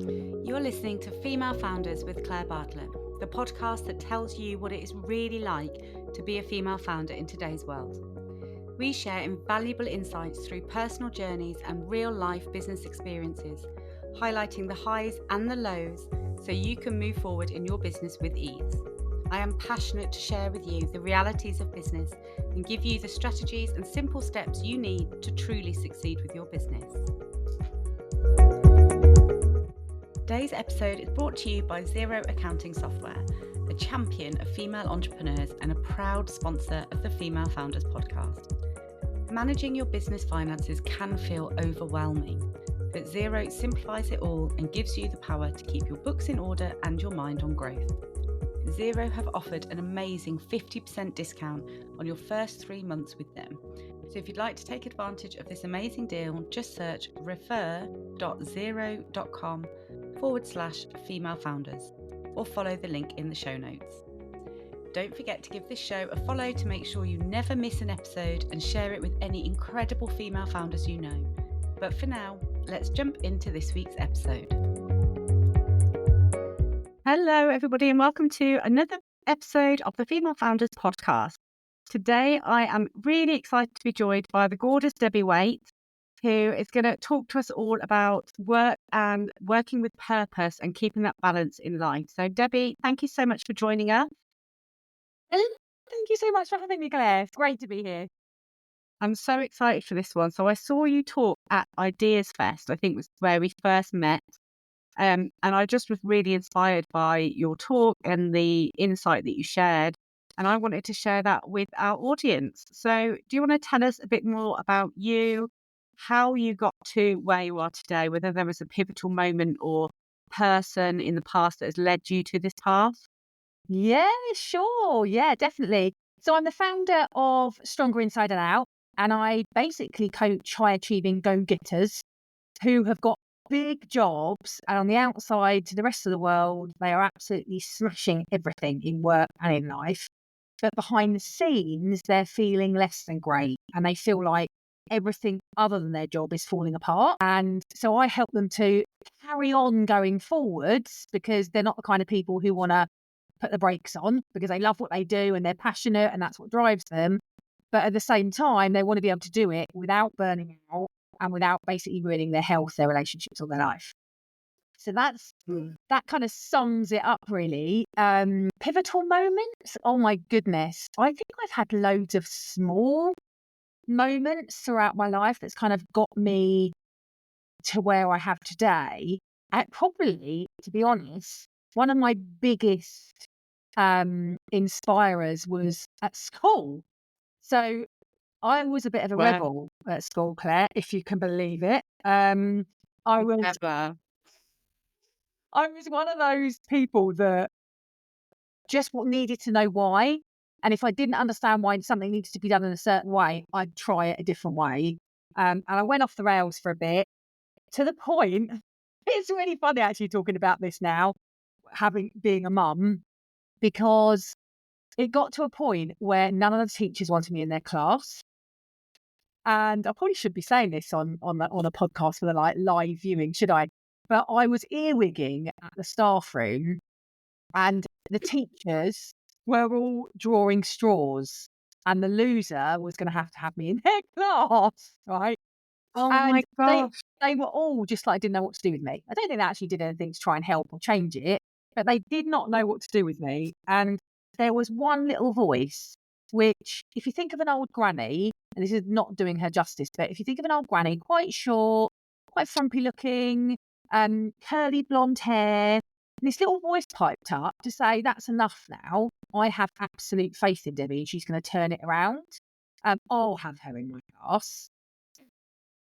You're listening to Female Founders with Claire Bartlett, the podcast that tells you what it is really like to be a female founder in today's world. We share invaluable insights through personal journeys and real-life business experiences, highlighting the highs and the lows so you can move forward in your business with ease. I am passionate to share with you the realities of business and give you the strategies and simple steps you need to truly succeed with your business. Today's episode is brought to you by Xero Accounting Software, a champion of female entrepreneurs and a proud sponsor of the Female Founders podcast. Managing your business finances can feel overwhelming, but Xero simplifies it all and gives you the power to keep your books in order and your mind on growth. Xero have offered an amazing 50% discount on your first 3 months with them. So if you'd like to take advantage of this amazing deal, just search refer.xero.com/female founders or follow the link in the show notes. Don't forget to give this show a follow to make sure you never miss an episode and share it with any incredible female founders you know. But for now, let's jump into this week's episode. Hello, everybody, and welcome to another episode of the Female Founders podcast. Today, I am really excited to be joined by the gorgeous Debbie Waite, who is going to talk to us all about work and working with purpose and keeping that balance in life. So, Debbie, thank you so much for joining us. Thank you so much for having me, Claire. It's great to be here. I'm so excited for this one. So, I saw you talk at Ideas Fest, I think was where we first met. And I just was really inspired by your talk and the insight that you shared. And I wanted to share that with our audience. So do you want to tell us a bit more about you, how you got to where you are today, whether there was a pivotal moment or person in the past that has led you to this path? Yeah, sure. Yeah, definitely. So I'm the founder of Stronger Inside and Out, and I basically coach high achieving go-getters who have got big jobs, and on the outside to the rest of the world, they are absolutely smashing everything in work and in life. But behind the scenes, they're feeling less than great, and they feel like everything other than their job is falling apart. And so I help them to carry on going forwards because they're not the kind of people who want to put the brakes on because they love what they do and they're passionate and that's what drives them. But at the same time, they want to be able to do it without burning out and without basically ruining their health, their relationships, or their life. So that kind of sums it up, really. Pivotal moments. Oh my goodness. I think I've had loads of small moments throughout my life that's kind of got me to where I have today. And probably, to be honest, one of my biggest inspirers was at school. So I was a bit of a rebel at school, Claire, if you can believe it. I was one of those people that just needed to know why. And if I didn't understand why something needed to be done in a certain way, I'd try it a different way. And I went off the rails for a bit to the point. It's really funny actually talking about this now, being a mum, because it got to a point where none of the teachers wanted me in their class. And I probably should be saying this on a podcast for the live viewing, should I? But I was earwigging at the staff room, and the teachers were all drawing straws, and the loser was going to have me in their class, right? Oh And my gosh. they were all just like, didn't know what to do with me. I don't think they actually did anything to try and help or change it, but they did not know what to do with me. And there was one little voice, which, if you think of an old granny, and this is not doing her justice, but if you think of an old granny, quite short, quite frumpy looking, curly blonde hair, and this little voice piped up to say, that's enough now. I have absolute faith in Debbie. She's going to turn it around. I'll have her in my class.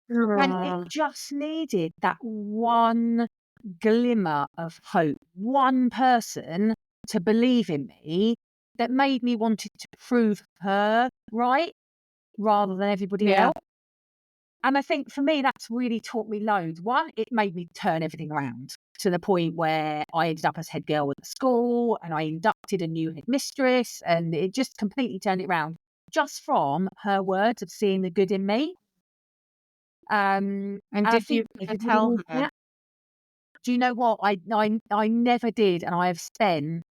And it just needed that one glimmer of hope, one person to believe in me that made me wanted to prove her right rather than everybody else. And I think for me, that's really taught me loads. One, it made me turn everything around to the point where I ended up as head girl at the school and I inducted a new headmistress, and it just completely turned it around just from her words of seeing the good in me. And did you tell her? Do you know what? I never did, and I have spent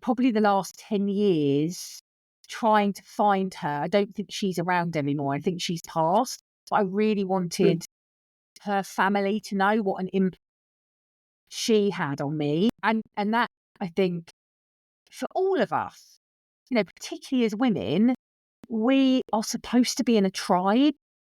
probably the last 10 years trying to find her. I don't think she's around anymore. I think she's passed. But I really wanted her family to know what an impact she had on me. And that, I think, for all of us, particularly as women, we are supposed to be in a tribe.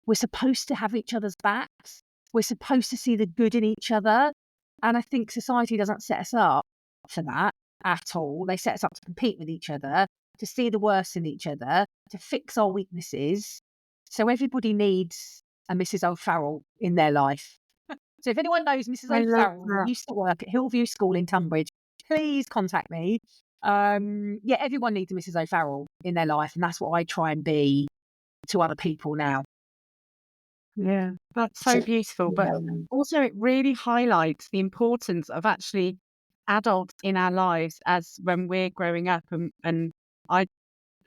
We're supposed to have each other's backs. We're supposed to see the good in each other. And I think society doesn't set us up for that at all. They set us up to compete with each other, to see the worst in each other, to fix our weaknesses. So everybody needs a Mrs. O'Farrell in their life. So if anyone knows Mrs. I love O'Farrell, who that. used to work at Hillview School in Tunbridge, please contact me. Everyone needs a Mrs. O'Farrell in their life, and that's what I try and be to other people now. Yeah, that's so beautiful. But also, it really highlights the importance of actually adults in our lives as when we're growing up. And I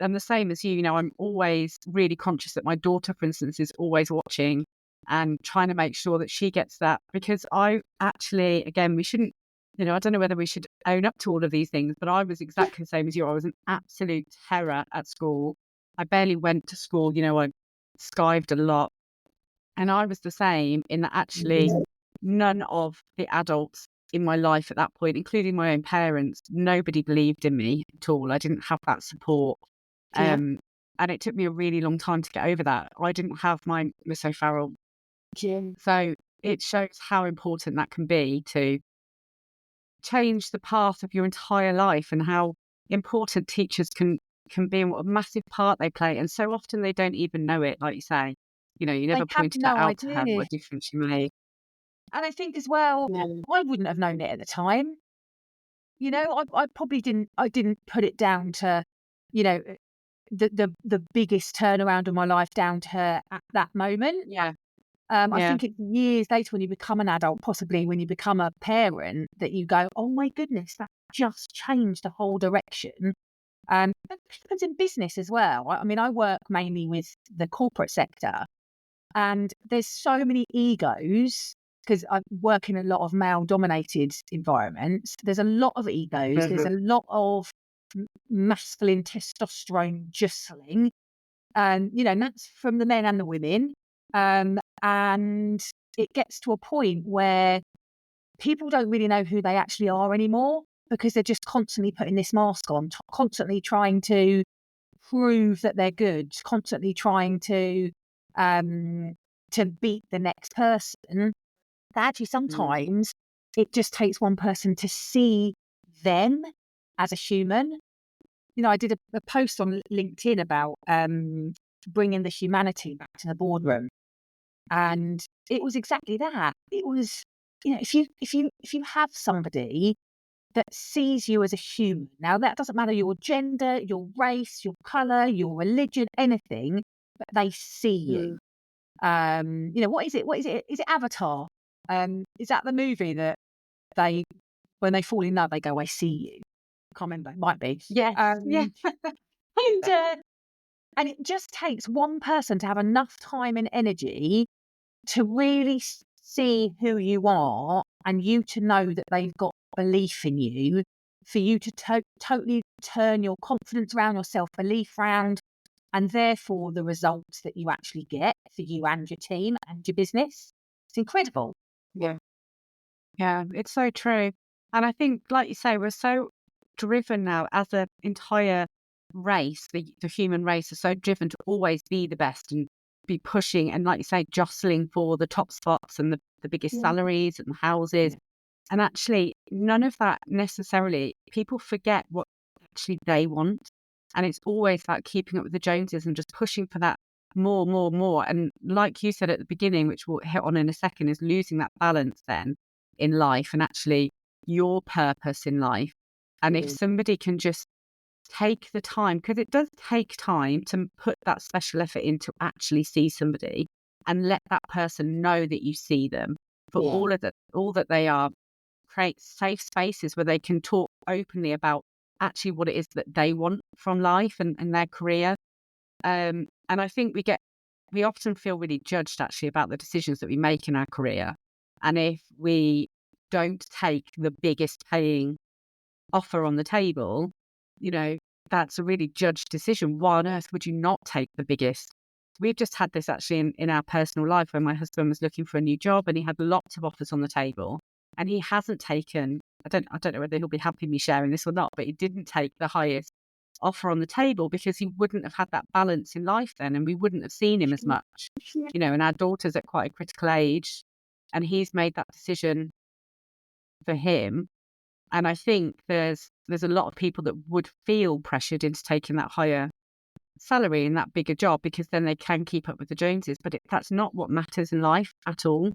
am the same as you. I'm always really conscious that my daughter, for instance, is always watching and trying to make sure that she gets that. Because I actually, again, we shouldn't, I don't know whether we should own up to all of these things, but I was exactly the same as you. I was an absolute terror at school. I barely went to school. I skived a lot. And I was the same in that actually none of the adults in my life at that point, including my own parents, nobody believed in me at all. I didn't have that support. And it took me a really long time to get over that. I didn't have my Miss O'Farrell. So it shows how important that can be to change the path of your entire life, and how important teachers can be, and what a massive part they play. And so often they don't even know it, like you say. You They never have pointed that no out to her, idea. what a difference you made. And I think as well, I wouldn't have known it at the time. I probably didn't. I didn't put it down to, the biggest turnaround of my life down to her at that moment. Yeah. I Yeah. think it's years later, when you become an adult, possibly when you become a parent, that you go, oh my goodness, that just changed the whole direction. That happens in business as well. I mean, I work mainly with the corporate sector, and there's so many egos because I work in a lot of male-dominated environments. There's a lot of egos. There's a lot of masculine testosterone jostling, and that's from the men and the women. And it gets to a point where people don't really know who they actually are anymore, because they're just constantly putting this mask on, constantly trying to prove that they're good, constantly trying to beat the next person. That actually sometimes it just takes one person to see them as a human. I did a post on LinkedIn about bringing the humanity back to the boardroom, and it was exactly that. It was, if you have somebody that sees you as a human. Now, that doesn't matter your gender, your race, your colour, your religion, anything, but they see you. What is it? What is it? Is it Avatar? Is that the movie that when they fall in love, they go, I see you? I can't remember. It might be. Yes. Yeah. And it just takes one person to have enough time and energy to really see who you are, and you to know that they've got belief in you, for you to totally turn your confidence around, your self-belief around, and therefore the results that you actually get for you and your team and your business. It's incredible. Yeah. Yeah, it's so true. And I think, like you say, we're so driven now as an entire race, the human race is so driven to always be the best and be pushing and, like you say, jostling for the top spots and the biggest salaries and the houses. And actually, none of that necessarily, people forget what actually they want. And it's always about keeping up with the Joneses and just pushing for that more, more, more. And like you said at the beginning, which we'll hit on in a second, is losing that balance then in life, and actually your purpose in life. And if somebody can just take the time, because it does take time to put that special effort in to actually see somebody and let that person know that you see them for all that they are, create safe spaces where they can talk openly about actually what it is that they want from life and their career. And I think we often feel really judged actually about the decisions that we make in our career. And if we don't take the biggest paying offer on the table, that's a really judged decision. Why on earth would you not take the biggest? We've just had this actually in our personal life, where my husband was looking for a new job and he had lots of offers on the table, and he hasn't taken, I don't know whether he'll be happy me sharing this or not, but he didn't take the highest offer on the table because he wouldn't have had that balance in life then, and we wouldn't have seen him as much, and our daughter's at quite a critical age, and he's made that decision for him. And I think there's a lot of people that would feel pressured into taking that higher salary and that bigger job because then they can keep up with the Joneses. But that's not what matters in life at all.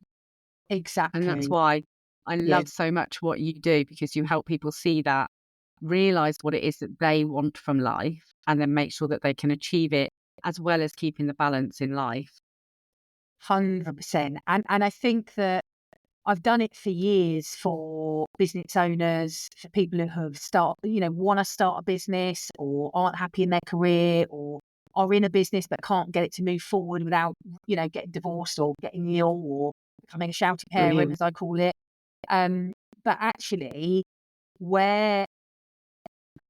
Exactly. And that's why I Yeah. love so much what you do, because you help people see that, realize what it is that they want from life, and then make sure that they can achieve it as well as keeping the balance in life. 100%. And I think that I've done it for years for business owners, for people who have want to start a business or aren't happy in their career or are in a business but can't get it to move forward without, getting divorced or getting ill or becoming a shouty parent, Brilliant. as I call it. But actually, where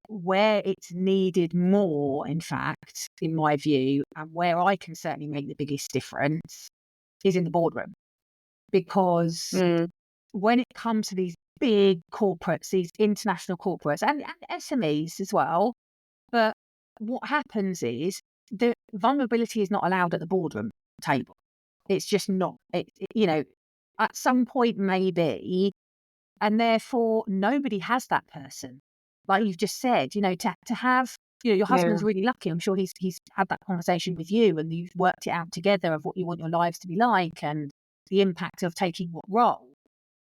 it's needed more, in fact, in my view, and where I can certainly make the biggest difference is in the boardroom. Because when it comes to these big corporates, these international corporates and SMEs as well, but what happens is the vulnerability is not allowed at the boardroom table. It's just not. At some point maybe, and therefore nobody has that person. Like you've just said, to have, your husband's really lucky. I'm sure he's had that conversation with you and you've worked it out together of what you want your lives to be like and the impact of taking what role.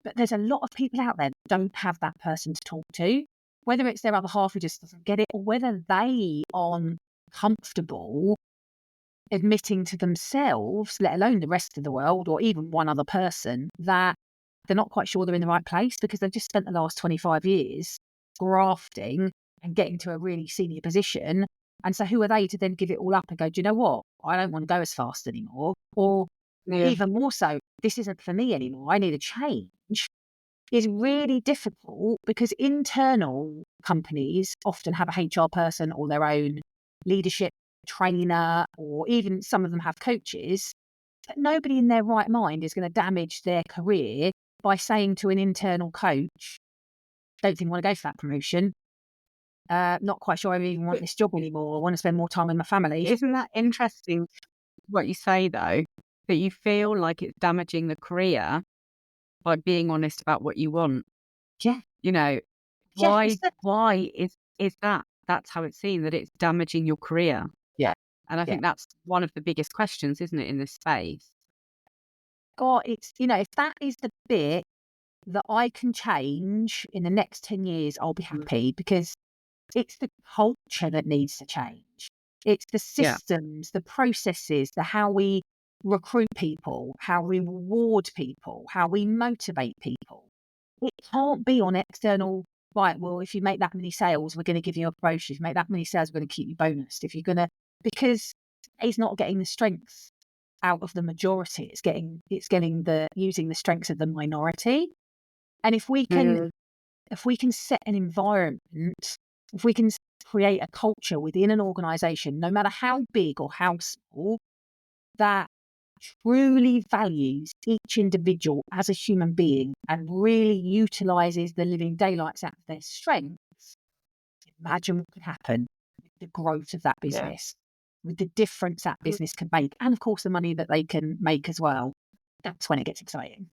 But there's a lot of people out there that don't have that person to talk to, whether it's their other half who just doesn't get it or whether they aren't comfortable admitting to themselves, let alone the rest of the world or even one other person, that they're not quite sure they're in the right place because they've just spent the last 25 years grafting and getting to a really senior position. And so who are they to then give it all up and go, do you know what? I don't want to go as fast anymore. Or even more so, this isn't for me anymore. I need a change. Is really difficult because internal companies often have a HR person or their own leadership trainer, or even some of them have coaches. But nobody in their right mind is going to damage their career by saying to an internal coach, don't think I want to go for that promotion. Not quite sure I even want this job anymore. I want to spend more time with my family. Isn't that interesting what you say, though, that you feel like it's damaging the career by being honest about what you want? Yeah. Why is that? That's how it's seen, that it's damaging your career. Yeah. And I think that's one of the biggest questions, isn't it, in this space? God, it's, if that is the bit that I can change in the next 10 years, I'll be happy, because it's the culture that needs to change. It's the systems, the processes, how we recruit people, how we reward people, how we motivate people. It can't be on external, right, well, if you make that many sales, we're going to give you a promotion. If you make that many sales, we're going to keep you bonused. If you're going to, because it's not getting the strengths out of the majority. It's getting using the strengths of the minority. And if we can set an environment, if we can create a culture within an organization, no matter how big or how small, that truly values each individual as a human being and really utilizes the living daylights out of their strengths, imagine what could happen with the growth of that business, with the difference that business can make, and of course the money that they can make as well. That's when it gets exciting.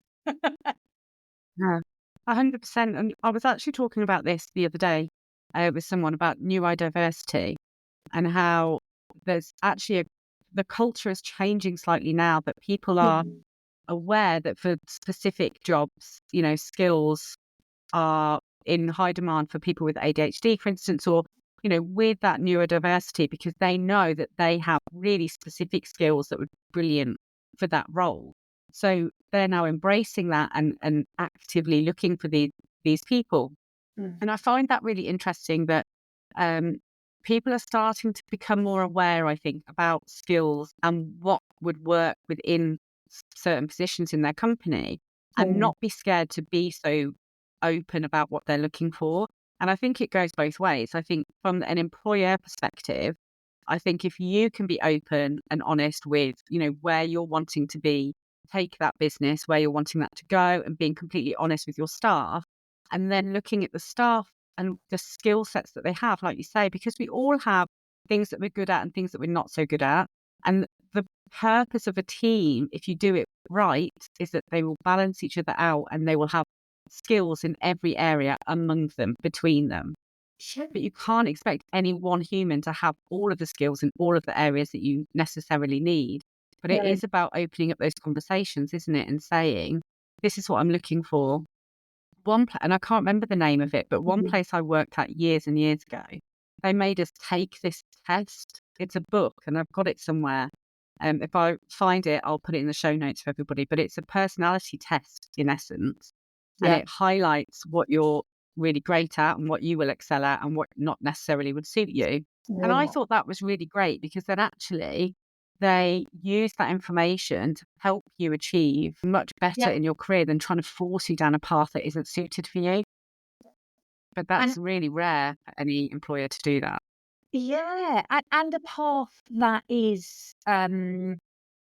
Yeah, 100%. And I was actually talking about this the other day with someone about neurodiversity and how there's actually the culture is changing slightly now, that people are aware that for specific jobs, skills are in high demand for people with ADHD, for instance, or, with that neurodiversity, because they know that they have really specific skills that would be brilliant for that role. So they're now embracing that and actively looking for these people. And I find that really interesting that people are starting to become more aware, I think, about skills and what would work within certain positions in their company, and not be scared to be so open about what they're looking for. And I think it goes both ways. I think from an employer perspective, I think if you can be open and honest with, where you're wanting to be, take that business, where you're wanting that to go, and being completely honest with your staff, and then looking at the staff and the skill sets that they have, like you say, because we all have things that we're good at and things that we're not so good at. And the purpose of a team, if you do it right, is that they will balance each other out and they will have skills in every area among them, between them. But you can't expect any one human to have all of the skills in all of the areas that you necessarily need. But it is about opening up those conversations, isn't it? And saying, this is what I'm looking for. And I can't remember the name of it, but one place I worked at years and years ago, they made us take this test. It's a book and I've got it somewhere. If I find it, I'll put it in the show notes for everybody. But it's a personality test in essence. And it highlights what you're really great at and what you will excel at and what not necessarily would suit you. And I thought that was really great because then actually they use that information to help you achieve much better in your career than trying to force you down a path that isn't suited for you. But that's really rare for any employer to do that. Yeah, and a path that is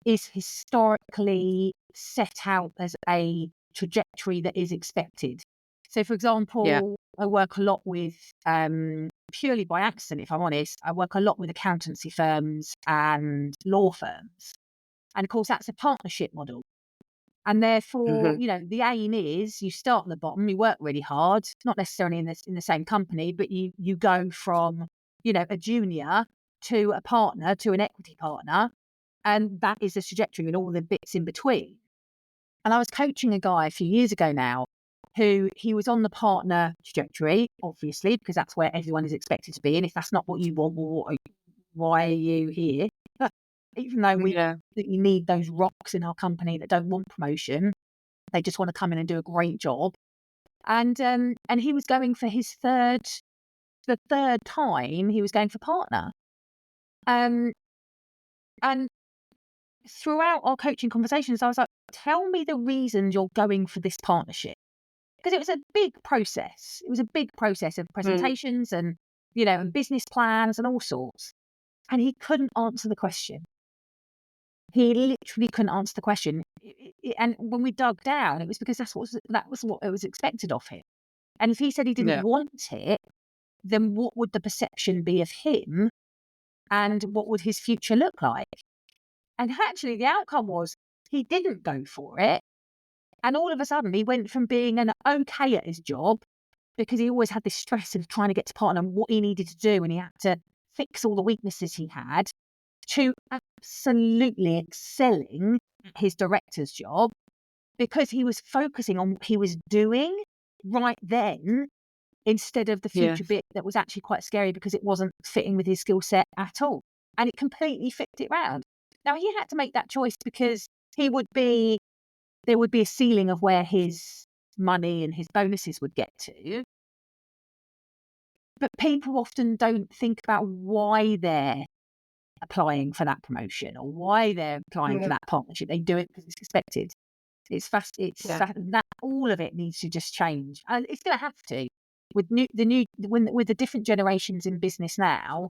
historically set out as a trajectory that is expected. So, for example, I work a lot with, purely by accident, if I'm honest, I work a lot with accountancy firms and law firms. And of course, that's a partnership model. And therefore, the aim is you start at the bottom, you work really hard, not necessarily in the same company, but you go from, a junior to a partner to an equity partner. And that is the trajectory and all the bits in between. And I was coaching a guy a few years ago now who he was on the partner trajectory, obviously, because that's where everyone is expected to be. And if that's not what you want, well, why are you here? Even though you need those rocks in our company that don't want promotion, they just want to come in and do a great job. And he was going for the third time he was going for partner. And throughout our coaching conversations, I was like, tell me the reasons you're going for this partnership. Because it was a big process. It was a big process of presentations and, and business plans and all sorts. And he couldn't answer the question. He literally couldn't answer the question. And when we dug down, it was because that was what it was expected of him. And if he said he didn't want it, then what would the perception be of him? And what would his future look like? And actually, the outcome was he didn't go for it. And all of a sudden, he went from being an okay at his job, because he always had this stress of trying to get to partner and what he needed to do, and he had to fix all the weaknesses he had, to absolutely excelling at his director's job, because he was focusing on what he was doing right then, instead of the future bit that was actually quite scary because it wasn't fitting with his skill set at all. And it completely flipped it round. Now, he had to make that choice because there would be a ceiling of where his money and his bonuses would get to. But people often don't think about why they're applying for that promotion or why they're applying for that partnership. They do it because it's expected. It's fast. That all of it needs to just change, and it's going to have to with the different generations in business now.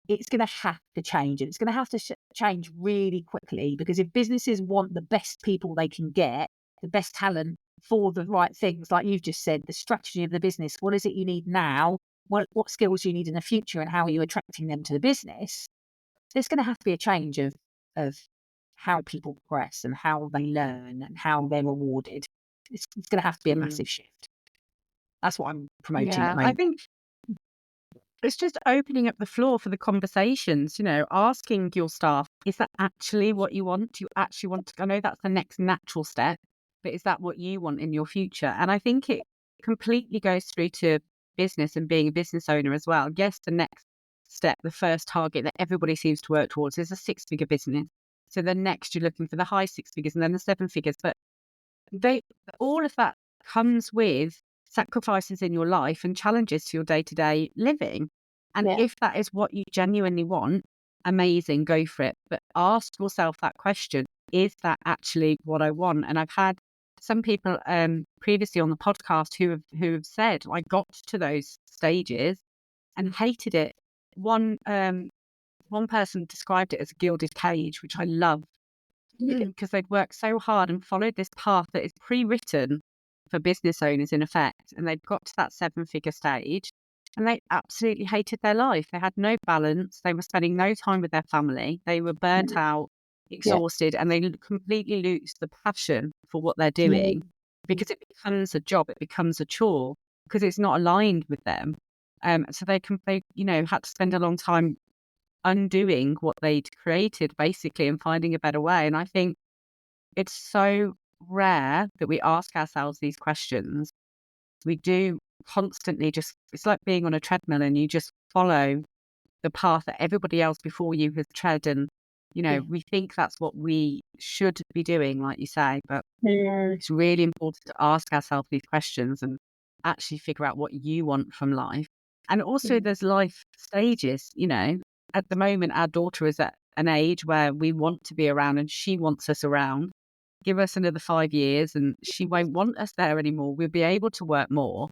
It's going to have to change, and it's going to have to change really quickly, because if businesses want the best people they can get, the best talent for the right things, like you've just said, the strategy of the business, what is it you need now? What skills do you need in the future, and how are you attracting them to the business? There's going to have to be a change of how people progress and how they learn and how they're rewarded. It's going to have to be a massive shift. That's what I'm promoting at the moment. I think it's just opening up the floor for the conversations, asking your staff, is that actually what you want? Do you actually want to? I know that's the next natural step, but is that what you want in your future? And I think it completely goes through to business and being a business owner as well. Yes, the next step, the first target that everybody seems to work towards is a 6-figure business. So then next you're looking for the high 6 figures and then the 7 figures. But all of that comes with sacrifices in your life and challenges to your day-to-day living. And if that is what you genuinely want, amazing, go for it. But ask yourself that question, is that actually what I want? And I've had some people previously on the podcast who have said I got to those stages and hated it. One person described it as a gilded cage, which I love, because they'd worked so hard and followed this path that is pre-written for business owners in effect, and they'd got to that 7-figure stage and they absolutely hated their life. They had no balance. They were spending no time with their family. They were burnt out, exhausted, and they completely lose the passion for what they're doing because it becomes a job, it becomes a chore because it's not aligned with them. So they had to spend a long time undoing what they'd created basically and finding a better way. And I think it's so rare that we ask ourselves these questions. We do constantly it's like being on a treadmill and you just follow the path that everybody else before you has tread. And, we think that's what we should be doing, like you say, but it's really important to ask ourselves these questions and actually figure out what you want from life. And also there's life stages, at the moment, our daughter is at an age where we want to be around and she wants us around. Give us another 5 years and she won't want us there anymore. We'll be able to work more.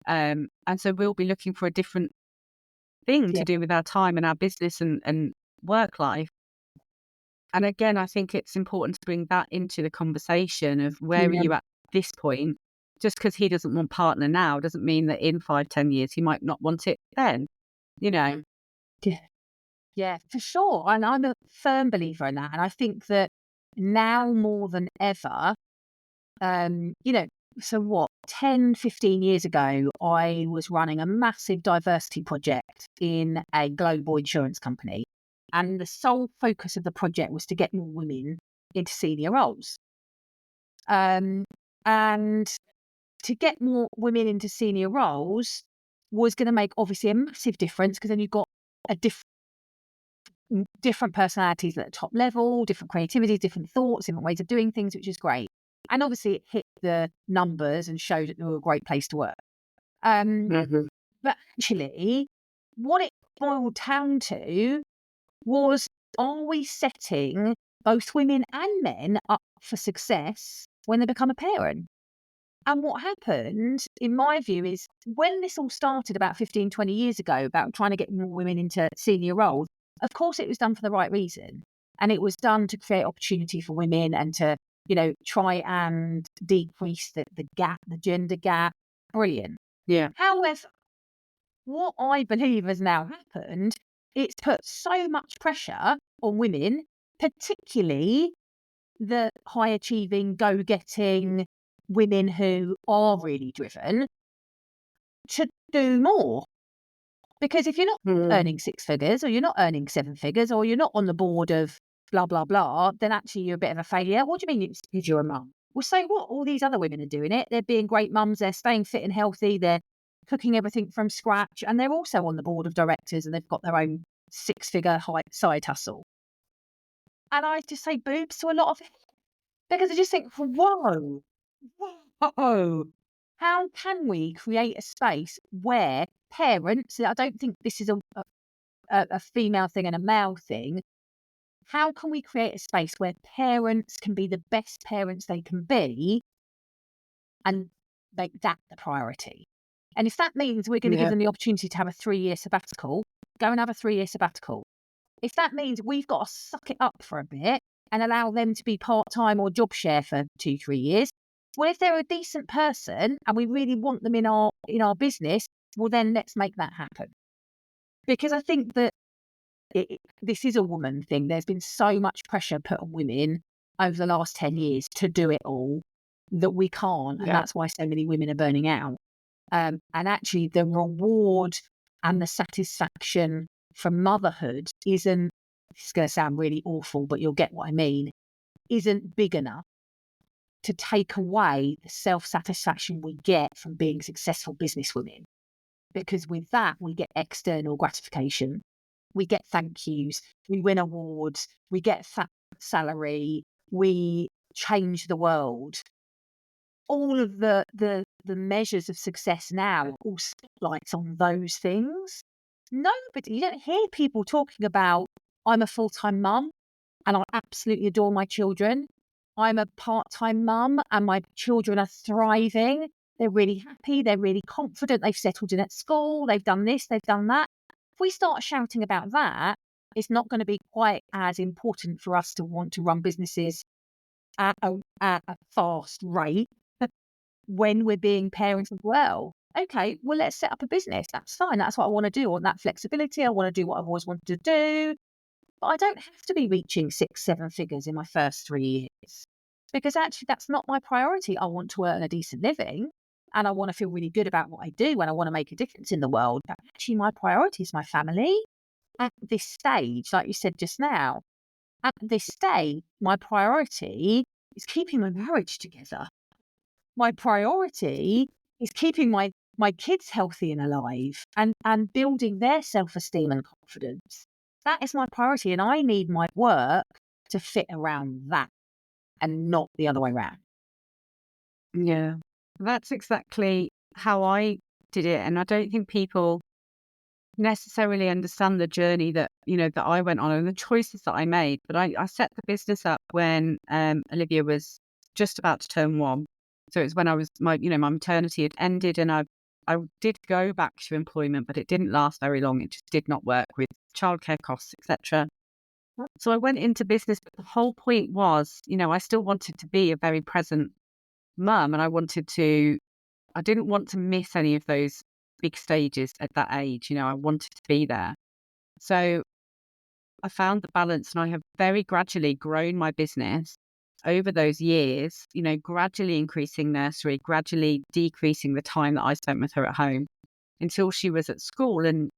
And so we'll be looking for a different thing to do with our time and our business and work life. And again, I think it's important to bring that into the conversation of where are you at this point? Just because he doesn't want partner now doesn't mean that in 5-10 years he might not want it then, Yeah, for sure. And I'm a firm believer in that. And I think that now more than ever, so what, 10, 15 years ago, I was running a massive diversity project in a global insurance company. And the sole focus of the project was to get more women into senior roles. And to get more women into senior roles was going to make obviously a massive difference because then you've got a different personalities at the top level, different creativity, different thoughts, different ways of doing things, which is great. And obviously it hit the numbers and showed that they were a great place to work. But actually, what it boiled down to was, are we setting both women and men up for success when they become a parent? And what happened, in my view, is when this all started about 15, 20 years ago, about trying to get more women into senior roles, of course it was done for the right reason. And it was done to create opportunity for women and to, try and decrease the gap, the gender gap. Brilliant. Yeah. However, what I believe has now happened, it's put so much pressure on women, particularly the high achieving, go-getting women who are really driven, to do more. Because if you're not earning 6 figures, or you're not earning 7 figures, or you're not on the board of blah, blah, blah, then actually you're a bit of a failure. What do you mean it's because you're a mum? Well, so what? All these other women are doing it. They're being great mums. They're staying fit and healthy. They're cooking everything from scratch. And they're also on the board of directors and they've got their own 6-figure side hustle. And I just say boobs to a lot of it. Because I just think, whoa, how can we create a space where parents, I don't think this is a female thing and a male thing, how can we create a space where parents can be the best parents they can be and make that the priority? And if that means we're going to give them the opportunity to have a 3-year sabbatical, go and have a 3-year sabbatical. If that means we've got to suck it up for a bit and allow them to be part-time or job share for 2-3 years, well, if they're a decent person and we really want them in our business, well, then let's make that happen. Because I think that this is a woman thing. There's been so much pressure put on women over the last 10 years to do it all that we can't. And that's why so many women are burning out. And actually the reward and the satisfaction from motherhood isn't, it's going to sound really awful, but you'll get what I mean, isn't big enough to take away the self-satisfaction we get from being successful businesswomen. Because with that, we get external gratification. We get thank yous. We win awards. We get fat salary. We change the world. All of the measures of success now all spotlights on those things. Nobody, you don't hear people talking about, I'm a full-time mum and I absolutely adore my children. I'm a part-time mum and my children are thriving. They're really happy. They're really confident. They've settled in at school. They've done this. They've done that. If we start shouting about that, it's not going to be quite as important for us to want to run businesses at a fast rate when we're being parents as well. Okay, well, let's set up a business. That's fine. That's what I want to do. I want that flexibility. I want to do what I've always wanted to do. But I don't have to be reaching 6-7 figures in my first 3 years, because actually that's not my priority. I want to earn a decent living and I want to feel really good about what I do and I want to make a difference in the world. But actually my priority is my family at this stage, like you said just now. At this stage, my priority is keeping my marriage together. My priority is keeping my kids healthy and alive and building their self-esteem and confidence. That is my priority, and I need my work to fit around that and not the other way around. Yeah, that's exactly how I did it. And I don't think people necessarily understand the journey that, that I went on and the choices that I made. But I set the business up when Olivia was just about to turn 1. So it was when I was my maternity had ended, and I did go back to employment, but it didn't last very long. It just did not work with childcare costs, etc. So I went into business, but the whole point was, I still wanted to be a very present mum, and I didn't want to miss any of those big stages at that age. I wanted to be there. So I found the balance, and I have very gradually grown my business over those years, gradually increasing nursery, gradually decreasing the time that I spent with her at home until she was at school. And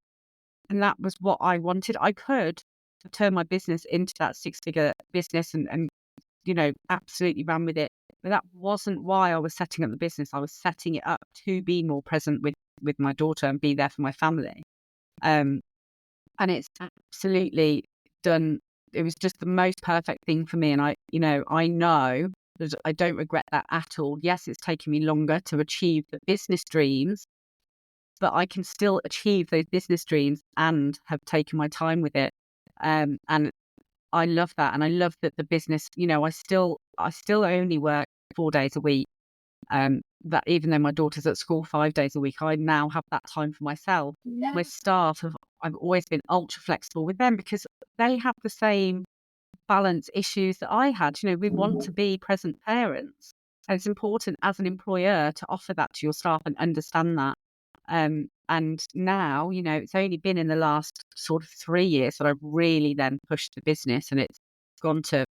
that was what I wanted. I could have turned my business into that 6-figure business and absolutely ran with it. But that wasn't why I was setting up the business. I was setting it up to be more present with my daughter and be there for my family. And it's absolutely done. It was just the most perfect thing for me. And I know that I don't regret that at all. Yes, it's taken me longer to achieve the business dreams, but I can still achieve those business dreams and have taken my time with it. And I love that. And I love that the business, I still only work 4 days a week. That even though my daughter's at school 5 days a week, I now have that time for myself. Yeah. My staff I've always been ultra flexible with them because they have the same balance issues that I had. We want to be present parents. And it's important as an employer to offer that to your staff and understand that. And now, it's only been in the last sort of 3 years that I've really then pushed the business, and it's gone to,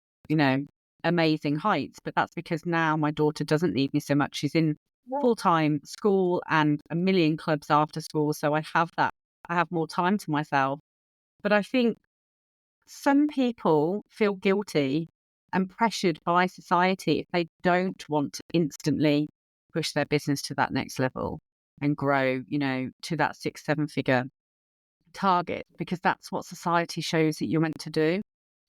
amazing heights. But that's because now my daughter doesn't need me so much. She's in full-time school and a million clubs after school. So I have more time to myself. But I think some people feel guilty and pressured by society if they don't want to instantly push their business to that next level and grow, to that 6-7 figure target, because that's what society shows that you're meant to do.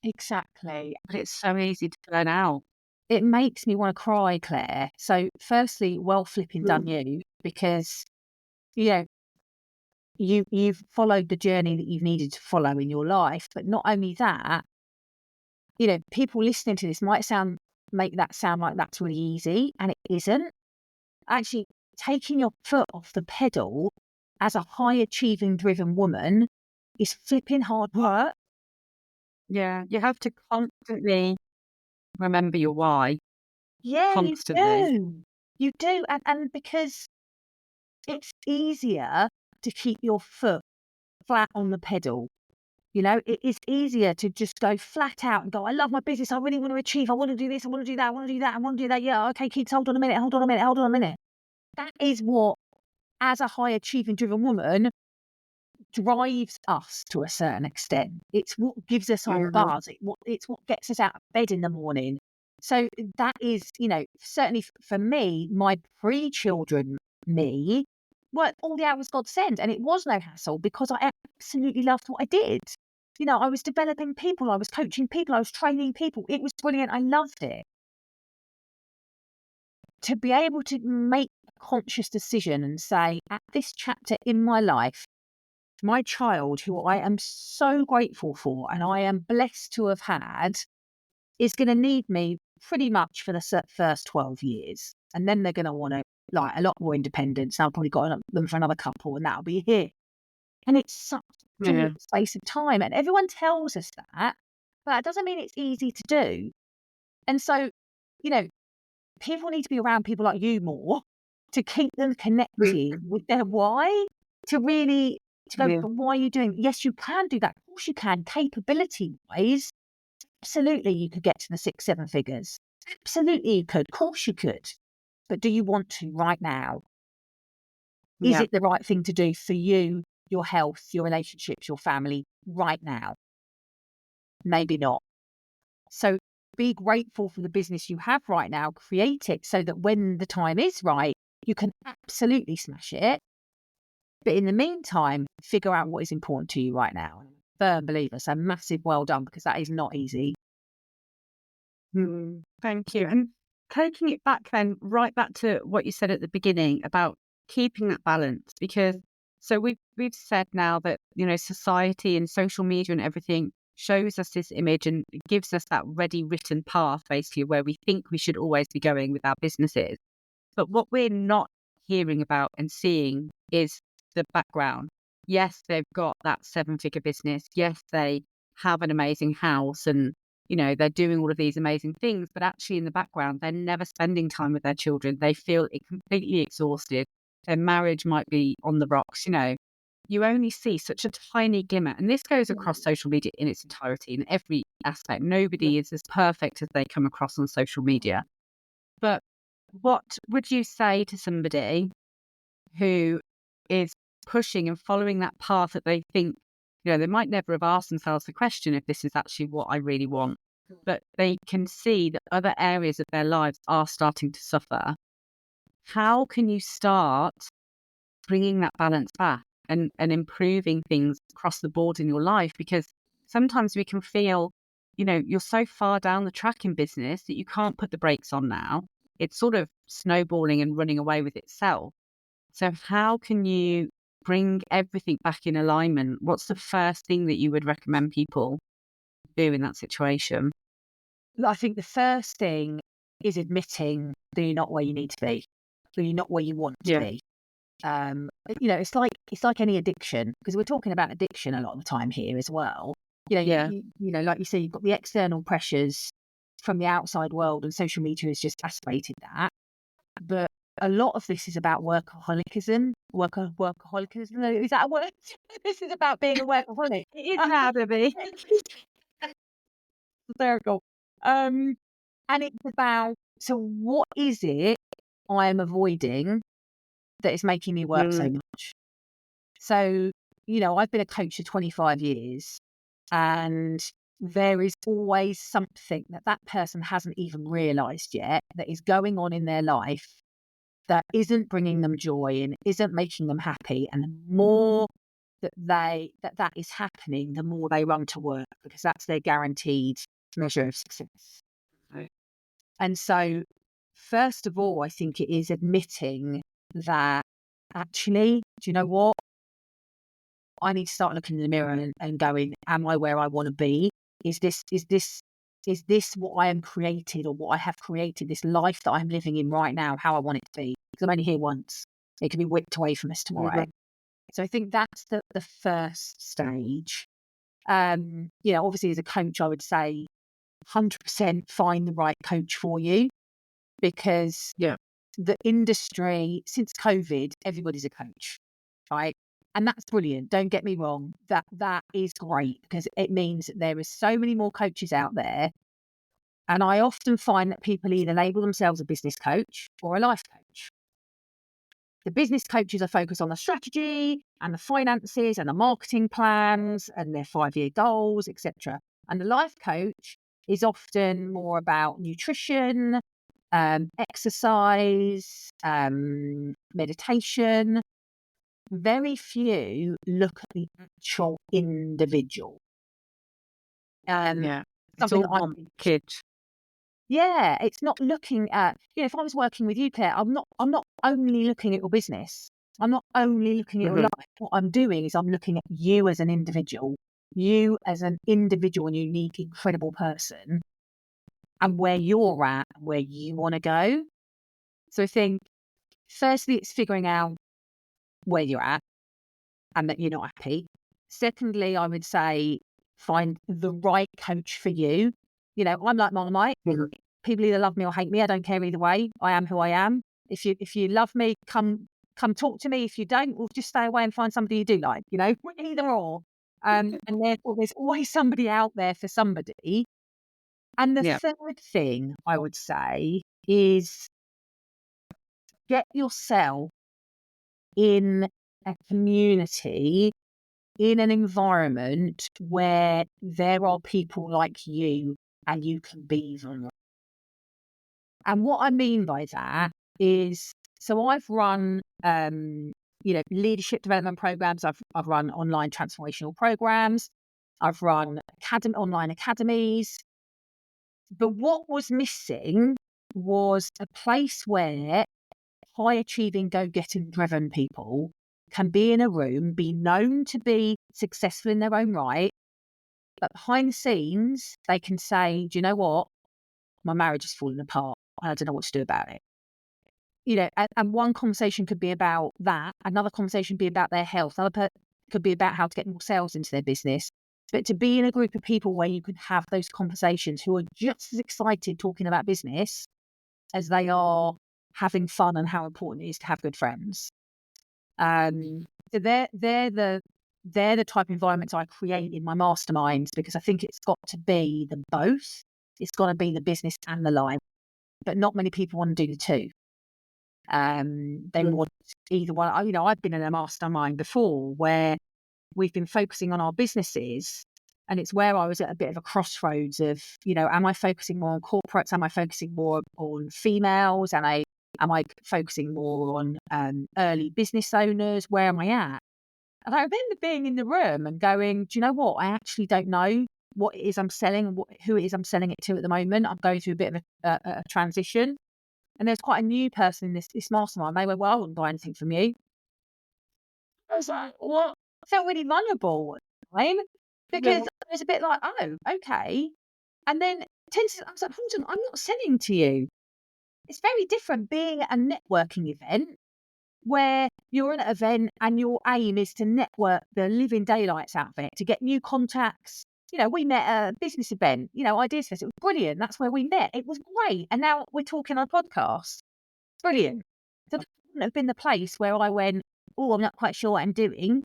Exactly. But it's so easy to burn out. It makes me want to cry, Claire. So firstly, well flipping done you, because you've followed the journey that you've needed to follow in your life. But not only that, people listening to this might make that sound like that's really easy, and it isn't. Actually, taking your foot off the pedal as a high achieving driven woman is flipping hard work. Yeah, you have to constantly remember your why. Yeah, Constantly. You do. And because it's easier to keep your foot flat on the pedal. It is easier to just go flat out and go, I love my business. I really want to achieve. I want to do this. I want to do that. I want to do that. I want to do that. Yeah. Okay, kids, hold on a minute. That is what, as a high achieving driven woman, drives us to a certain extent. It's what gives us our buzz. It's what gets us out of bed in the morning. So that is, certainly for me, my pre-children me, worked all the hours God sent, and it was no hassle because I absolutely loved what I did. I was developing people, I was coaching people, I was training people. It was brilliant. I loved it. To be able to make a conscious decision and say, at this chapter in my life, my child, who I am so grateful for and I am blessed to have had, is going to need me pretty much for the first 12 years. And then they're going to want to like a lot more independence. I've probably got them for another couple and that'll be it. And it's such a short space of time. And everyone tells us that, but it doesn't mean it's easy to do. And so, you know, people need to be around people like you more to keep them connected with their why, to really to go, but why are you doing? Yes, you can do that. Of course you can. Capability wise, absolutely you could get to the 6-7 figures. Absolutely you could. Of course you could. But do you want to right now? Is it the right thing to do for you, your health, your relationships, your family right now? Maybe not. So be grateful for the business you have right now. Create it so that when the time is right, you can absolutely smash it. But in the meantime, figure out what is important to you right now. Firm believer. So massive well done, because that is not easy. Thank you. And taking it back then, right back to what you said at the beginning about keeping that balance, because so we've said now that, you know, society and social media and everything shows us this image and gives us that ready written path basically where we think we should always be going with our businesses. But what we're not hearing about and seeing is the background. Yes, they've got that 7-figure business. Yes, they have an amazing house and, you know, they're doing all of these amazing things, but actually in the background, they're never spending time with their children. They feel completely exhausted. Their marriage might be on the rocks, you know. You only see such a tiny glimmer. And this goes across social media in its entirety, in every aspect. Nobody is as perfect as they come across on social media. But what would you say to somebody who is pushing and following that path that they think, you know, they might never have asked themselves the question if this is actually what I really want, but they can see that other areas of their lives are starting to suffer? How can you start bringing that balance back and improving things across the board in your life? Because sometimes we can feel, you know, you're so far down the track in business that you can't put the brakes on now. It's sort of snowballing and running away with itself. So how can you bring everything back in alignment? What's the first thing that you would recommend people do in that situation? I think the first thing is admitting that you're not where you need to be, that you're not where you want to be. You know, it's like any addiction, because we're talking about addiction a lot of the time here as well. You know, you know, like you say, you've got the external pressures from the outside world, and social media has just exacerbated that. But a lot of this is about workaholicism. Workaholicism, is that a word? This is about being a workaholic. It is now, Debbie. Hysterical. And it's about, so what is it I am avoiding that is making me work so much? So, you know, I've been a coach for 25 years, and there is always something that person hasn't even realised yet that is going on in their life that isn't bringing them joy and isn't making them happy. And the more that is happening, the more they run to work, because that's their guaranteed measure of success. Right. And so, first of all, I think it is admitting that actually, do you know what? I need to start looking in the mirror and going, am I where I want to be? Is this what I am created, or what I have created, this life that I'm living in right now, how I want it to be? Because I'm only here once. It can be whipped away from us tomorrow. So I think that's the first stage. You know, obviously as a coach, I would say 100% find the right coach for you, because the industry, since COVID, everybody's a coach, right? And that's brilliant. Don't get me wrong. That is great, because it means that there is so many more coaches out there. And I often find that people either label themselves a business coach or a life coach. The business coaches are focused on the strategy and the finances and the marketing plans and their 5-year goals, etc. And the life coach is often more about nutrition, exercise, meditation. Very few look at the actual individual. It's all one package. Yeah, it's not looking at, you know, if I was working with you, Claire, I'm not only looking at your business. I'm not only looking at your life. What I'm doing is I'm looking at you as an individual, and unique, incredible person. and where you're at, where you want to go. So I think, firstly, it's figuring out where you're at and that you're not happy. Secondly, I would say find the right coach for you. You know, I'm like Marmite. People either love me or hate me. I don't care either way. I am who I am. If you love me, come talk to me. If you don't, we'll just stay away and find somebody you do like. You know, either or. And therefore, there's always somebody out there for somebody. And the Yeah. third thing I would say is get yourself in a community, in an environment where there are people like you and you can be vulnerable. And what I mean by that is, so I've run, leadership development programs. I've run online transformational programs. I've run online academies. But what was missing was a place where high achieving, go-getting driven people can be in a room, be known to be successful in their own right, but behind the scenes, they can say, do you know what? My marriage is falling apart. I don't know what to do about it. You know, and one conversation could be about that. Another conversation could be about their health. Could be about how to get more sales into their business. But to be in a group of people where you can have those conversations who are just as excited talking about business as they are having fun and how important it is to have good friends. So they're the type of environments I create in my masterminds, because I think it's got to be the both. It's got to be the business and the life, but not many people want to do the two. They want either one. You know, I've been in a mastermind before where we've been focusing on our businesses, and it's where I was at a bit of a crossroads of, you know, am I focusing more on corporates? Am I focusing more on females? And am I focusing more on early business owners? Where am I at? And I remember being in the room and going, do you know what? I actually don't know what it is I'm selling and who it is I'm selling it to at the moment. I'm going through a bit of a transition. And there's quite a new person in this mastermind. They went, well, I wouldn't buy anything from you. I was like, what? I felt really vulnerable at the time, because it was a bit like, oh, okay. And then I was like, hold on, I'm not selling to you. It's very different being at a networking event where you're at an event and your aim is to network the living daylights out of it, to get new contacts. You know, we met at a business event, you know, Ideas Fest. It was brilliant. That's where we met. It was great. And now we're talking on a podcast. Brilliant. So that wouldn't have been the place where I went, oh, I'm not quite sure what I'm doing.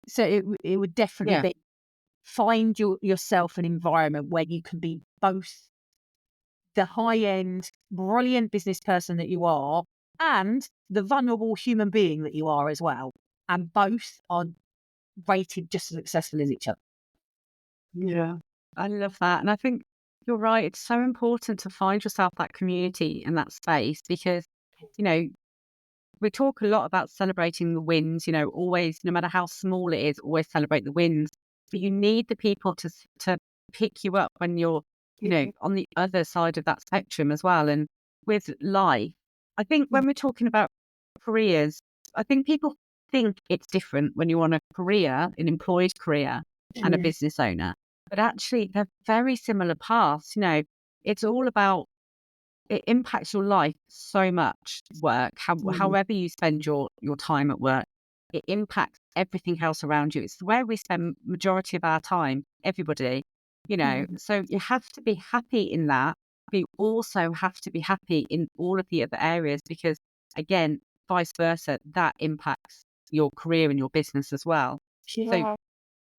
So it would definitely be find yourself an environment where you can be both the high-end, brilliant business person that you are and the vulnerable human being that you are as well. And both are rated just as successful as each other. Yeah, I love that. And I think you're right. It's so important to find yourself that community and that space, because, you know, we talk a lot about celebrating the wins, you know, always, no matter how small it is, always celebrate the wins. But you need the people to pick you up when you're, you know, on the other side of that spectrum as well. And with life, I think when we're talking about careers, I think people think it's different when you're on a career, an employed career, and a business owner. But actually, they're very similar paths. You know, it's all about, it impacts your life so much, work, however you spend your time at work, it impacts everything else around you. It's where we spend majority of our time, everybody, you know. So you have to be happy in that, but you also have to be happy in all of the other areas, because, again, vice versa, that impacts your career and your business as well. So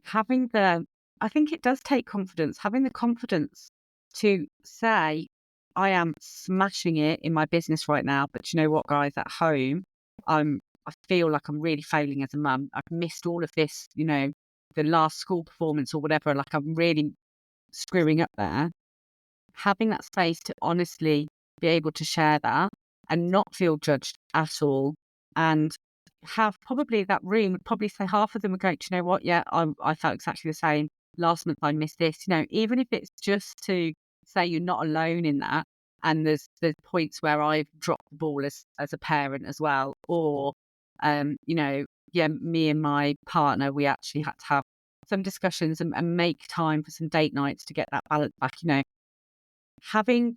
having I think it does take confidence, having the confidence to say, I am smashing it in my business right now, but you know what, guys, at home, I feel like I'm really failing as a mum. I've missed all of this, you know, the last school performance or whatever, like I'm really screwing up there. Having that space to honestly be able to share that and not feel judged at all, and have probably that room, would probably say half of them would go, do you know what? Yeah, I felt exactly the same. Last month I missed this, you know, even if it's just to say you're not alone in that. And there's points where I've dropped the ball as a parent as well. Or, you know, yeah, me and my partner, we actually had to have some discussions and make time for some date nights to get that balance back, you know. having,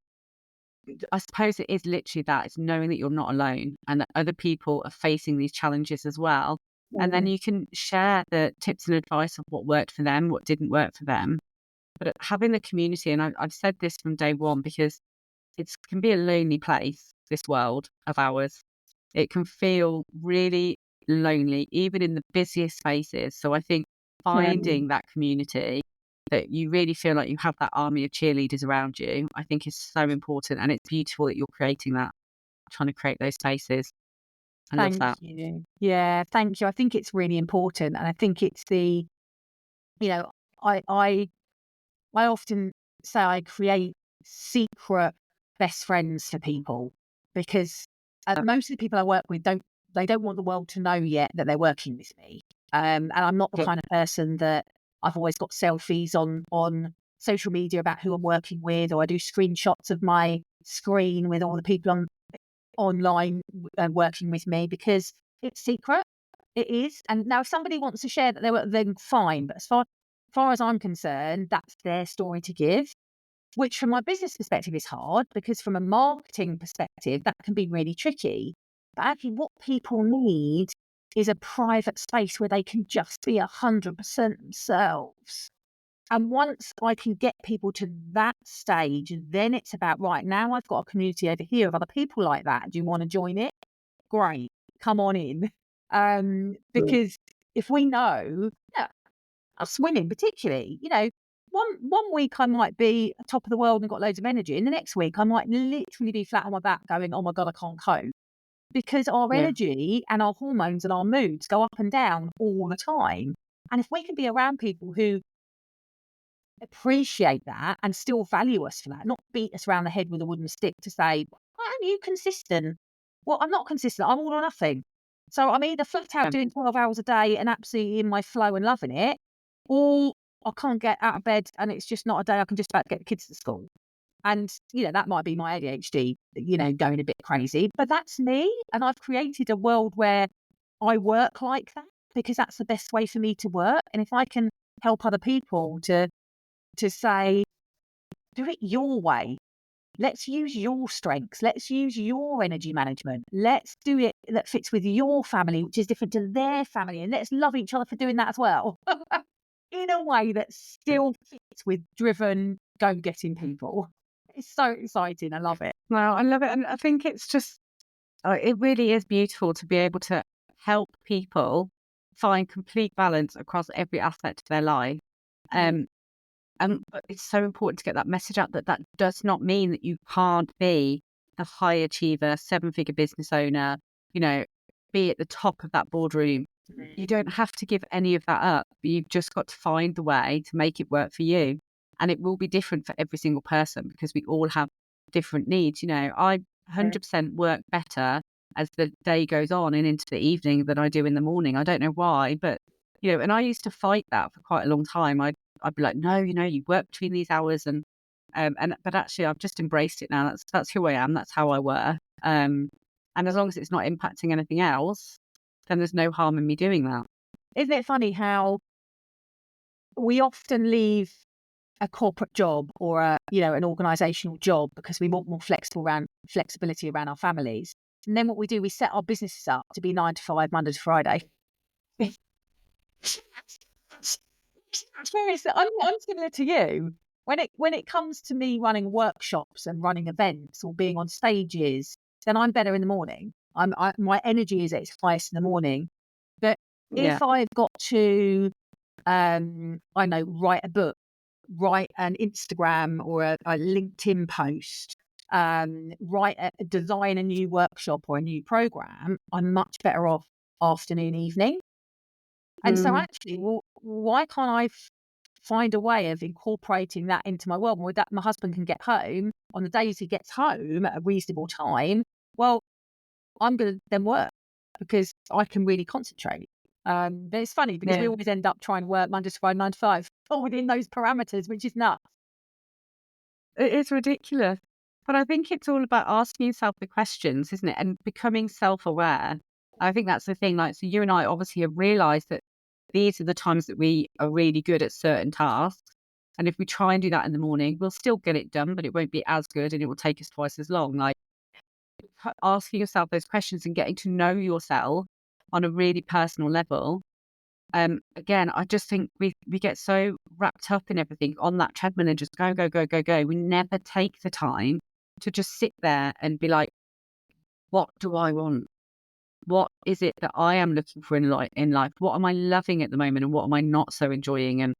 I suppose it is literally that, it's knowing that you're not alone and that other people are facing these challenges as well. And then you can share the tips and advice of what worked for them, what didn't work for them. But having the community, and I've said this from day one, because it can be a lonely place, this world of ours. It can feel really lonely, even in the busiest spaces. So I think finding that community that you really feel like you have that army of cheerleaders around you, I think is so important. And it's beautiful that you're creating that, trying to create those spaces. I love that. Thank you. Yeah, thank you. I think it's really important. And I think it's you know, I often say I create secret best friends for people because most of the people I work with don't want the world to know yet that they're working with me. And I'm not the kind of person that I've always got selfies on social media about who I'm working with, or I do screenshots of my screen with all the people online working with me, because it's secret. It is. And now if somebody wants to share that they were, then fine. But as far as I'm concerned, that's their story to give, which from my business perspective is hard, because from a marketing perspective, that can be really tricky. But actually what people need is a private space where they can just be 100% themselves. And once I can get people to that stage, then it's about, right, now I've got a community over here of other people like that. Do you want to join it? Great, come on in. Because if we know, yeah, swimming particularly, one week I might be top of the world and got loads of energy, and the next week I might literally be flat on my back going, oh my God, I can't cope. Because our Yeah. energy and our hormones and our moods go up and down all the time. And if we can be around people who appreciate that and still value us for that, not beat us around the head with a wooden stick to say, why aren't you consistent? Well, I'm not consistent. I'm all or nothing. So I'm either flat out doing 12 hours a day and absolutely in my flow and loving it, or I can't get out of bed and it's just not a day I can just about get the kids to school. And, that might be my ADHD, going a bit crazy, but that's me. And I've created a world where I work like that because that's the best way for me to work. And if I can help other people to say, do it your way. Let's use your strengths. Let's use your energy management. Let's do it that fits with your family, which is different to their family. And let's love each other for doing that as well. In a way that still fits with driven, go-getting people. It's so exciting. I love it. Well, I love it. And I think it's just, it really is beautiful to be able to help people find complete balance across every aspect of their life. And it's so important to get that message out that does not mean that you can't be the high achiever, 7-figure business owner, be at the top of that boardroom. You don't have to give any of that up. You've just got to find the way to make it work for you. And it will be different for every single person because we all have different needs. I 100% work better as the day goes on and into the evening than I do in the morning. I don't know why, but, and I used to fight that for quite a long time. I'd be like, no, you work between these hours, but actually I've just embraced it now. That's who I am. That's how I work. And as long as it's not impacting anything else, then there's no harm in me doing that. Isn't it funny how we often leave a corporate job or an organisational job because we want more flexibility around our families, and then what we do, we set our businesses up to be 9 to 5, Monday to Friday. I'm similar to you. When it comes to me running workshops and running events or being on stages, then I'm better in the morning. My energy is at its highest in the morning. But if I've got to, write a book, write an Instagram or a LinkedIn post, design a new workshop or a new program, I'm much better off afternoon, evening. And so actually, why can't I find a way of incorporating that into my world where that my husband can get home on the days he gets home at a reasonable time? Well, I'm going to then work because I can really concentrate. But it's funny because we always end up trying to work Monday to Friday, 9 to 5, all within those parameters, which is nuts. It is ridiculous. But I think it's all about asking yourself the questions, isn't it? And becoming self-aware. I think that's the thing. So you and I obviously have realised that these are the times that we are really good at certain tasks. And if we try and do that in the morning, we'll still get it done, but it won't be as good and it will take us twice as long. Like asking yourself those questions and getting to know yourself on a really personal level. Again, I just think we get so wrapped up in everything on that treadmill and just go, go, go, go, go. We never take the time to just sit there and be like, what do I want? What is it that I am looking for in life? What am I loving at the moment and what am I not so enjoying?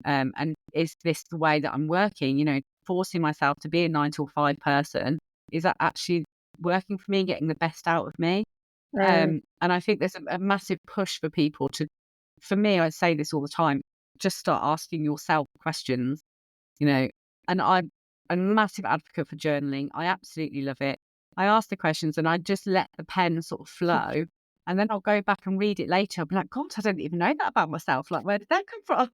And is this the way that I'm working? You know, forcing myself to be a 9 to 5 person, is that actually working for me and getting the best out of me? And I think there's a massive push for people to, for me, I say this all the time, just start asking yourself questions, you know, and I'm a massive advocate for journaling. I absolutely love it. I ask the questions and I just let the pen sort of flow. And then I'll go back and read it later. I'll be like, God, I didn't even know that about myself. Like, where did that come from?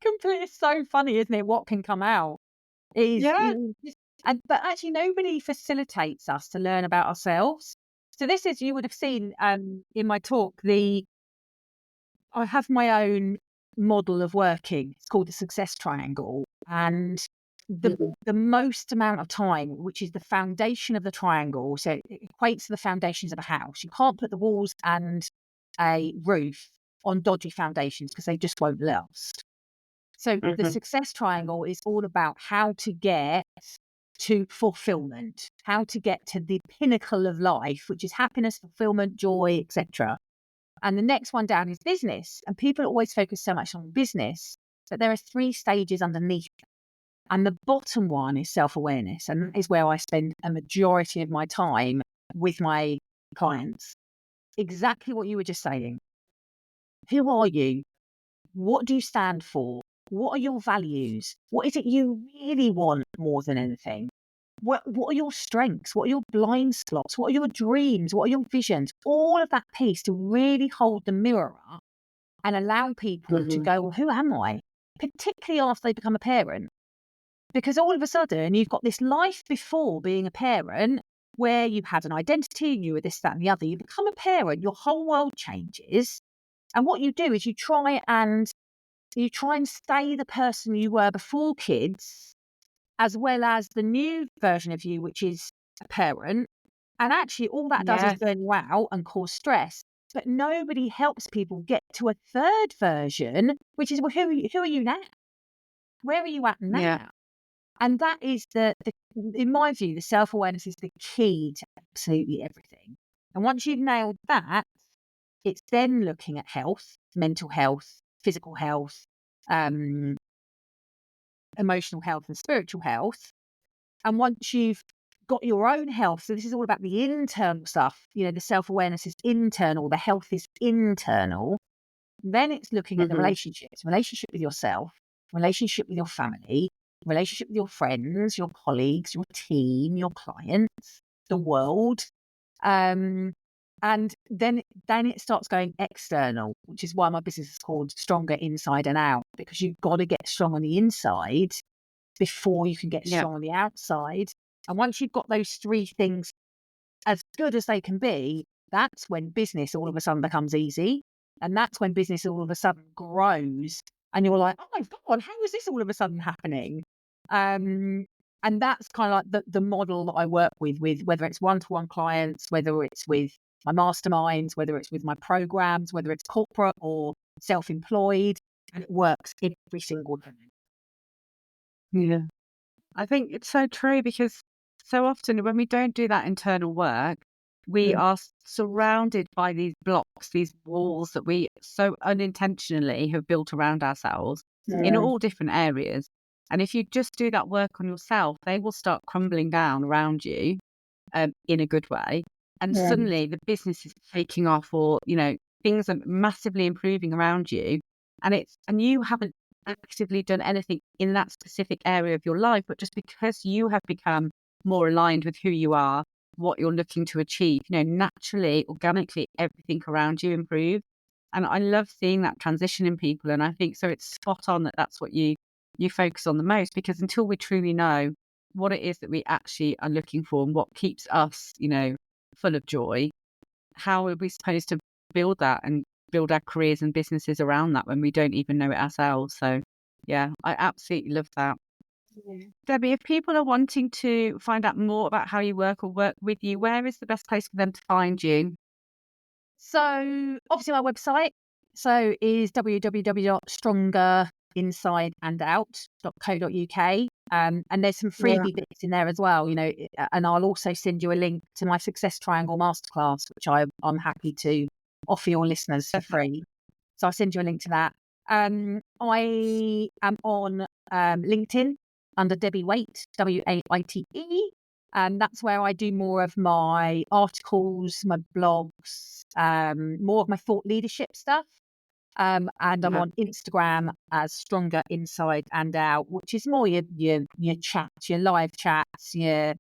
Completely, it's so funny, isn't it? What can come out is, Yeah. but actually nobody facilitates us to learn about ourselves. So this is, you would have seen in my talk, I have my own model of working. It's called the success triangle, and the most amount of time, which is the foundation of the triangle, so it equates to the foundations of a house. You can't put the walls and a roof on dodgy foundations because they just won't last. So the success triangle is all about how to get to fulfillment, how to get to the pinnacle of life, which is happiness, fulfillment, joy, etc. And the next one down is business. And people always focus so much on business, but there are 3 stages underneath. And the bottom one is self-awareness. And that is where I spend a majority of my time with my clients. Exactly what you were just saying. Who are you? What do you stand for? What are your values? What is it you really want more than anything? What are your strengths? What are your blind spots? What are your dreams? What are your visions? All of that piece to really hold the mirror up and allow people to go, well, who am I? Particularly after they become a parent. Because all of a sudden you've got this life before being a parent where you had an identity, you were this, that, and the other. You become a parent, your whole world changes. And what you do is you try and stay the person you were before kids, as well as the new version of you, which is a parent. And actually all that does is Yes. burn you out and cause stress. But nobody helps people get to a third version, which is, well, who are you now? Where are you at now? Yeah. And that is in my view, the self-awareness is the key to absolutely everything. And once you've nailed that, it's then looking at health, mental health, physical health, emotional health and spiritual health. And once you've got your own health, so this is all about the internal stuff, the self-awareness is internal, the health is internal, then it's looking at the relationship with yourself, relationship with your family, relationship with your friends, your colleagues, your team, your clients, the world. And then it starts going external, which is why my business is called Stronger Inside and Out, because you've got to get strong on the inside before you can get strong on the outside. And once you've got those 3 things as good as they can be, that's when business all of a sudden becomes easy. And that's when business all of a sudden grows. And you're like, oh my God, how is this all of a sudden happening? And that's kind of like the model that I work with whether it's one-to-one clients, whether it's with my masterminds, whether it's with my programs, whether it's corporate or self-employed, and it works every single time. Yeah. I think it's so true because so often when we don't do that internal work, we are surrounded by these blocks, these walls that we so unintentionally have built around ourselves in all different areas. And if you just do that work on yourself, they will start crumbling down around you in a good way. And suddenly the business is taking off, or, things are massively improving around you. And you haven't actively done anything in that specific area of your life, but just because you have become more aligned with who you are, what you're looking to achieve, naturally, organically, everything around you improves. And I love seeing that transition in people. And I think so it's spot on that that's what you focus on the most, because until we truly know what it is that we actually are looking for and what keeps us, full of joy, how are we supposed to build that and build our careers and businesses around that when we don't even know it ourselves? So Yeah, I absolutely love that. Yeah. Debbie, if people are wanting to find out more about how you work or work with you, where is the best place for them to find you? So obviously my website is www.strongerInsideandout.co.uk. And there's some Yeah. freebie bits in there as well, and I'll also send you a link to my Success Triangle Masterclass, which I'm happy to offer your listeners for free. So I'll send you a link to that. I am on LinkedIn under Debbie Waite, Waite. And that's where I do more of my articles, my blogs, more of my thought leadership stuff. And I'm on Instagram as Stronger Inside and Out, which is more your chats, your live chats, your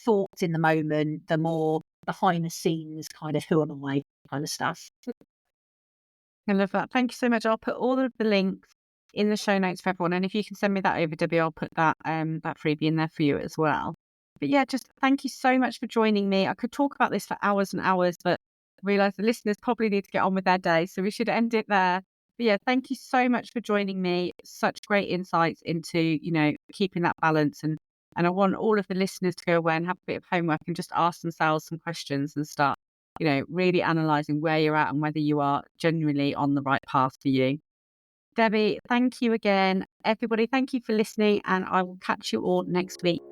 thoughts in the moment, the more behind the scenes kind of who am I kind of stuff. I love that. Thank you so much. I'll put all of the links in the show notes for everyone. And if you can send me that over, Debbie, I'll put that freebie in there for you as well. But yeah, just thank you so much for joining me. I could talk about this for hours and hours, but I realise the listeners probably need to get on with their day. So we should end it there. But yeah, thank you so much for joining me. Such great insights into, keeping that balance. And I want all of the listeners to go away and have a bit of homework and just ask themselves some questions and start really analysing where you're at and whether you are genuinely on the right path for you. Debbie, thank you again. Everybody, thank you for listening, and I will catch you all next week.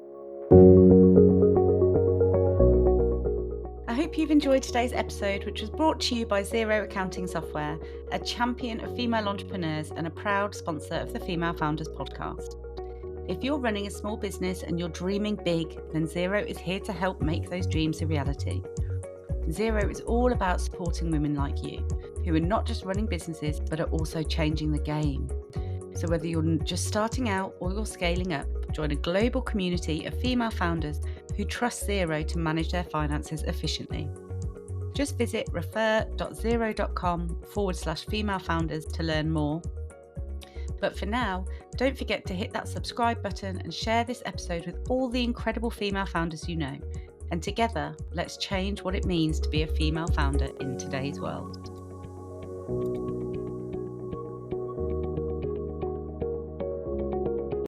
I hope you've enjoyed today's episode, which was brought to you by Xero Accounting Software, a champion of female entrepreneurs and a proud sponsor of the Female Founders podcast. If you're running a small business and you're dreaming big, then Xero is here to help make those dreams a reality. Xero is all about supporting women like you, who are not just running businesses, but are also changing the game. So whether you're just starting out or you're scaling up, join a global community of female founders who trust Xero to manage their finances efficiently. Just visit refer.xero.com/female founders to learn more. But for now, don't forget to hit that subscribe button and share this episode with all the incredible female founders you know. And together, let's change what it means to be a female founder in today's world.